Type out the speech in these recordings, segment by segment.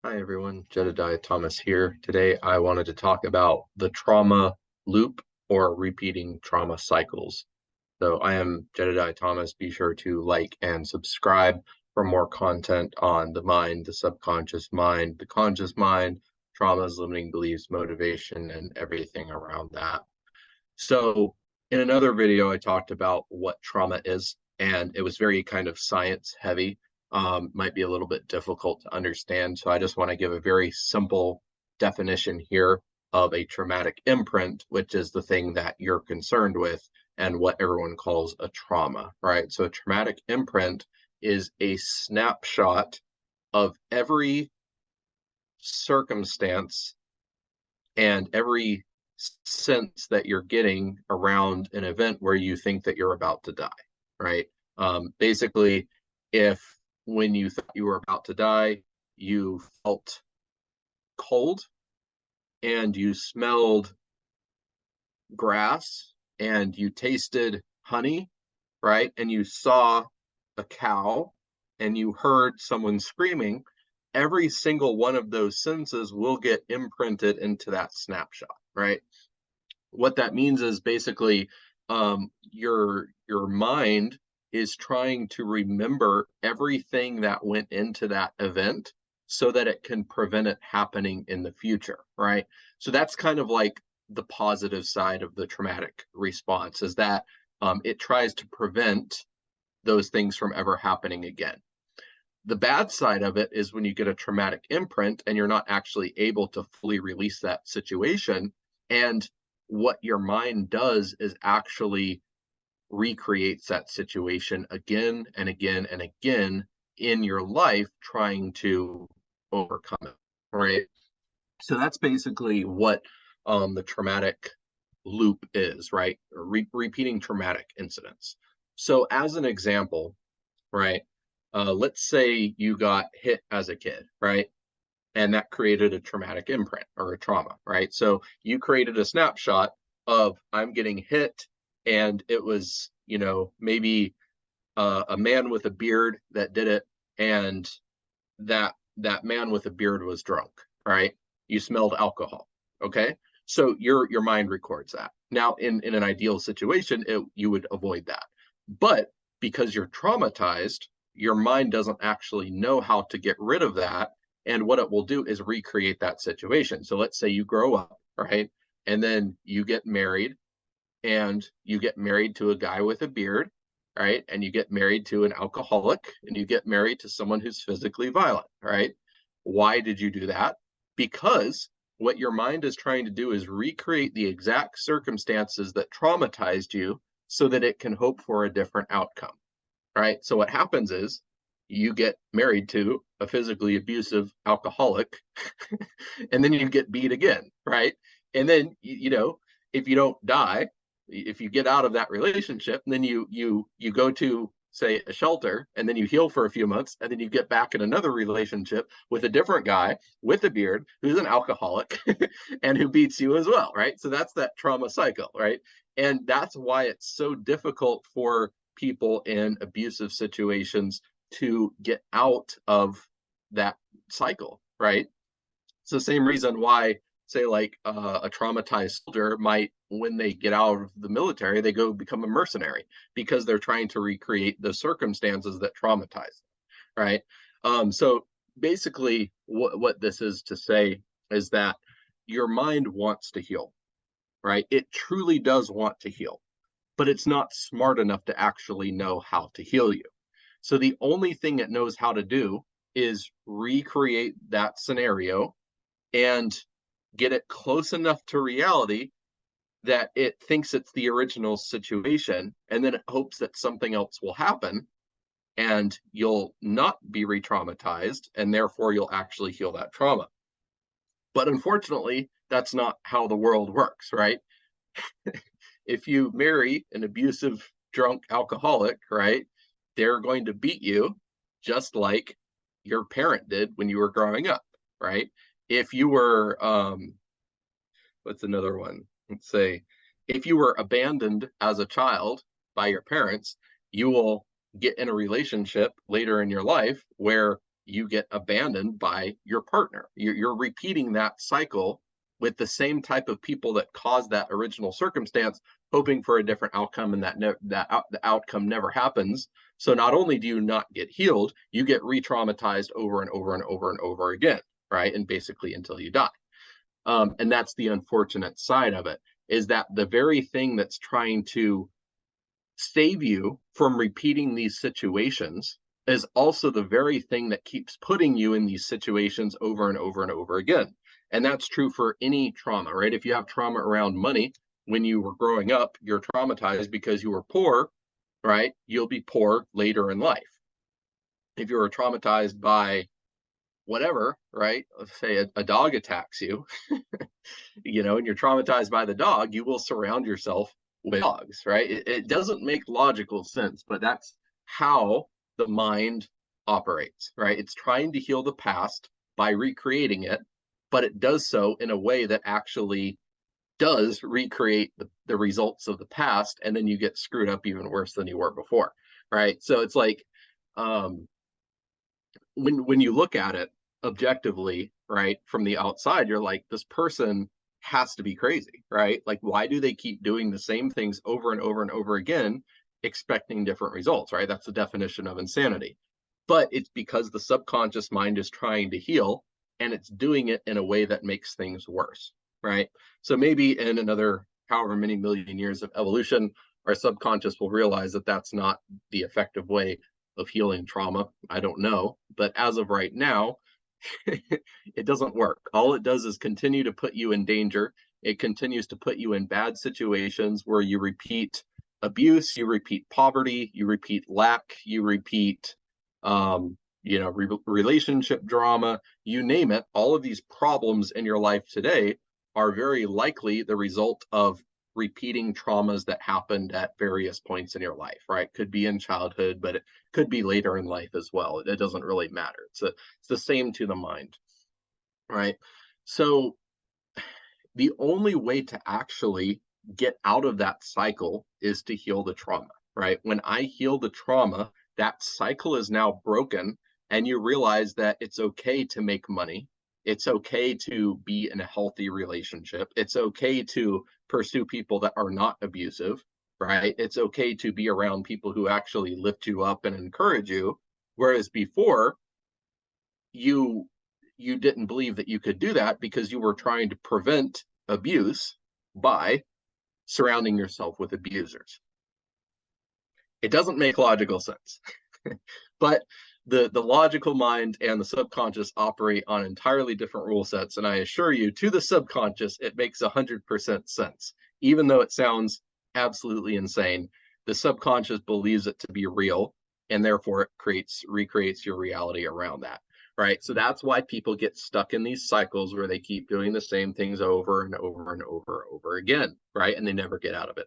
Hi everyone, Jedediah Thomas here. Today I wanted to talk about the trauma loop or repeating trauma cycles. So I am Jedediah Thomas. Be sure to like and subscribe for more content on the mind, the subconscious mind, the conscious mind, traumas, limiting beliefs, motivation, and everything around that. So in another video, I talked about what trauma is, and it was very kind of science heavy, might be a little bit difficult to understand. So I just want to give a very simple definition here of a traumatic imprint, which is the thing that you're concerned with and what everyone calls a trauma, right? So a traumatic imprint is a snapshot of every circumstance and every sense that you're getting around an event where you think that you're about to die, right? Basically, if when you thought you were about to die, you felt cold and you smelled grass and you tasted honey, right? And you saw a cow and you heard someone screaming, every single one of those senses will get imprinted into that snapshot, right? What that means is basically your mind is trying to remember everything that went into that event so that it can prevent it happening in the future, right? So that's kind of like the positive side of the traumatic response is that it tries to prevent those things from ever happening again. The bad side of it is when you get a traumatic imprint and you're not actually able to fully release that situation. And what your mind does is actually recreates that situation again and again and again in your life, trying to overcome it. Right. So that's basically what the traumatic loop is, right? Repeating traumatic incidents. So, as an example, right? Let's say you got hit as a kid, right? And that created a traumatic imprint or a trauma, right? So you created a snapshot of I'm getting hit, and it was, maybe a man with a beard that did it, and that man with a beard was drunk, right? You smelled alcohol, okay? So your mind records that. Now, in an ideal situation, you would avoid that, but because you're traumatized, your mind doesn't actually know how to get rid of that. And what it will do is recreate that situation. So let's say you grow up, right? And then you get married, and you get married to a guy with a beard, right? And you get married to an alcoholic, and you get married to someone who's physically violent, right? Why did you do that? Because what your mind is trying to do is recreate the exact circumstances that traumatized you so that it can hope for a different outcome, right? So what happens is you get married to a physically abusive alcoholic and then you get beat again, right? And then if you don't die, if you get out of that relationship, then you go to say a shelter, and then you heal for a few months, and then you get back in another relationship with a different guy with a beard who's an alcoholic and who beats you as well, right? So that's that trauma cycle, right? And that's why it's so difficult for people in abusive situations to get out of that cycle, right? It's the same reason why, say, like a traumatized soldier might, when they get out of the military, they go become a mercenary because they're trying to recreate the circumstances that traumatize them, right? So basically, what this is to say is that your mind wants to heal, right? It truly does want to heal, but it's not smart enough to actually know how to heal you. So the only thing it knows how to do is recreate that scenario and get it close enough to reality that it thinks it's the original situation, and then it hopes that something else will happen and you'll not be re-traumatized, and therefore you'll actually heal that trauma. But unfortunately, that's not how the world works, right? If you marry an abusive drunk alcoholic, right, they're going to beat you just like your parent did when you were growing up, right? If you were what's another one? Let's say if you were abandoned as a child by your parents, you will get in a relationship later in your life where you get abandoned by your partner. You're repeating that cycle with the same type of people that caused that original circumstance, hoping for a different outcome, and the outcome never happens. So not only do you not get healed, you get re-traumatized over and over and over and over again, right? And basically until you die. And that's the unfortunate side of it, is that the very thing that's trying to save you from repeating these situations is also the very thing that keeps putting you in these situations over and over and over again. And that's true for any trauma, right? If you have trauma around money, when you were growing up, you're traumatized because you were poor, right? You'll be poor later in life. If you were traumatized by whatever, right? Let's say a dog attacks you, and you're traumatized by the dog, you will surround yourself with dogs, right? It doesn't make logical sense, but that's how the mind operates, right? It's trying to heal the past by recreating it, but it does so in a way that actually does recreate the results of the past, and then you get screwed up even worse than you were before, right? So it's like, um, when you look at it objectively, right, from the outside, you're like, this person has to be crazy, right? Like, why do they keep doing the same things over and over and over again, expecting different results, right? That's the definition of insanity. But it's because the subconscious mind is trying to heal, and it's doing it in a way that makes things worse, right? So maybe in another however many million years of evolution, our subconscious will realize that that's not the effective way of healing trauma. I don't know. But as of right now, it doesn't work. All it does is continue to put you in danger. It continues to put you in bad situations where you repeat abuse, you repeat poverty, you repeat lack, you repeat, relationship drama, you name it. All of these problems in your life today are very likely the result of repeating traumas that happened at various points in your life, right? Could be in childhood, but it could be later in life as well. It doesn't really matter. It's the same to the mind, right? So the only way to actually get out of that cycle is to heal the trauma, right? When I heal the trauma, that cycle is now broken, and you realize that it's okay to make money. It's okay to be in a healthy relationship. It's okay to pursue people that are not abusive, right? It's okay to be around people who actually lift you up and encourage you. Whereas before, you you didn't believe that you could do that because you were trying to prevent abuse by surrounding yourself with abusers. It doesn't make logical sense. But the logical mind and the subconscious operate on entirely different rule sets, and I assure you, to the subconscious, it makes 100% sense. Even though it sounds absolutely insane, the subconscious believes it to be real, and therefore it recreates your reality around that, right? So that's why people get stuck in these cycles where they keep doing the same things over and over and over and over again, right? And they never get out of it.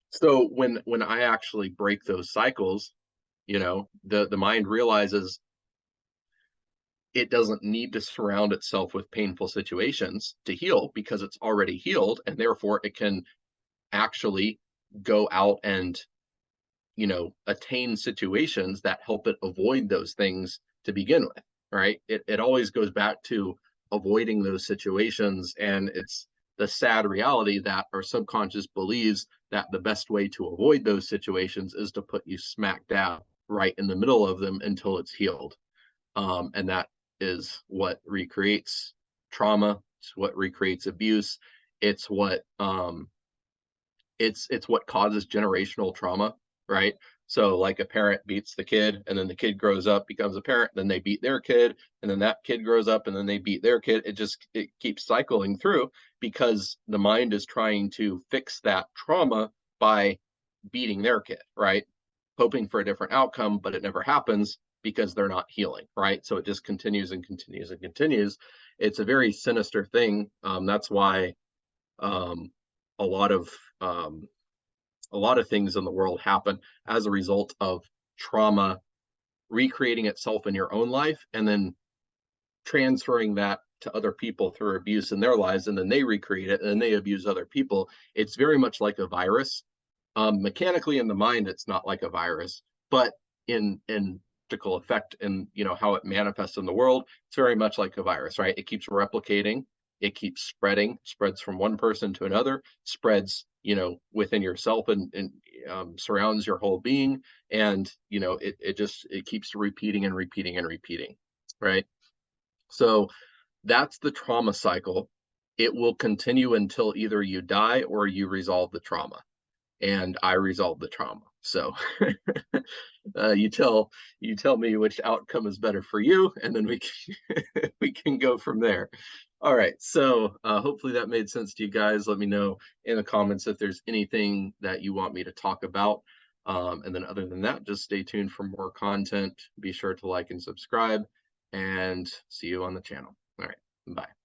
So when I actually break those cycles, the mind realizes it doesn't need to surround itself with painful situations to heal, because it's already healed, and therefore it can actually go out and attain situations that help it avoid those things to begin with, right? It always goes back to avoiding those situations, and it's the sad reality that our subconscious believes that the best way to avoid those situations is to put you smack dab right in the middle of them until it's healed. And that is what recreates trauma. It's what recreates abuse. It's what it's what causes generational trauma, right? So like a parent beats the kid, and then the kid grows up, becomes a parent, then they beat their kid, and then that kid grows up, and then they beat their kid. It keeps cycling through, because the mind is trying to fix that trauma by beating their kid, right? Hoping for a different outcome, but it never happens because they're not healing, right? So it just continues and continues and continues. It's a very sinister thing. That's why um, a lot of um, a lot of things in the world happen as a result of trauma recreating itself in your own life, and then transferring that to other people through abuse in their lives, and then they recreate it and then they abuse other people. It's very much like a virus. Mechanically in the mind, it's not like a virus, but in practical effect and, you know, how it manifests in the world, it's very much like a virus, right? It keeps replicating, it keeps spreading, spreads from one person to another, spreads, you know, within yourself and surrounds your whole being. And, you know, it keeps repeating and repeating and repeating, right? So that's the trauma cycle. It will continue until either you die or you resolve the trauma. And I resolve the trauma. So you tell me which outcome is better for you, and then we can, we can go from there. All right. So hopefully that made sense to you guys. Let me know in the comments if there's anything that you want me to talk about. And then other than that, just stay tuned for more content. Be sure to like and subscribe, and see you on the channel. All right. Bye.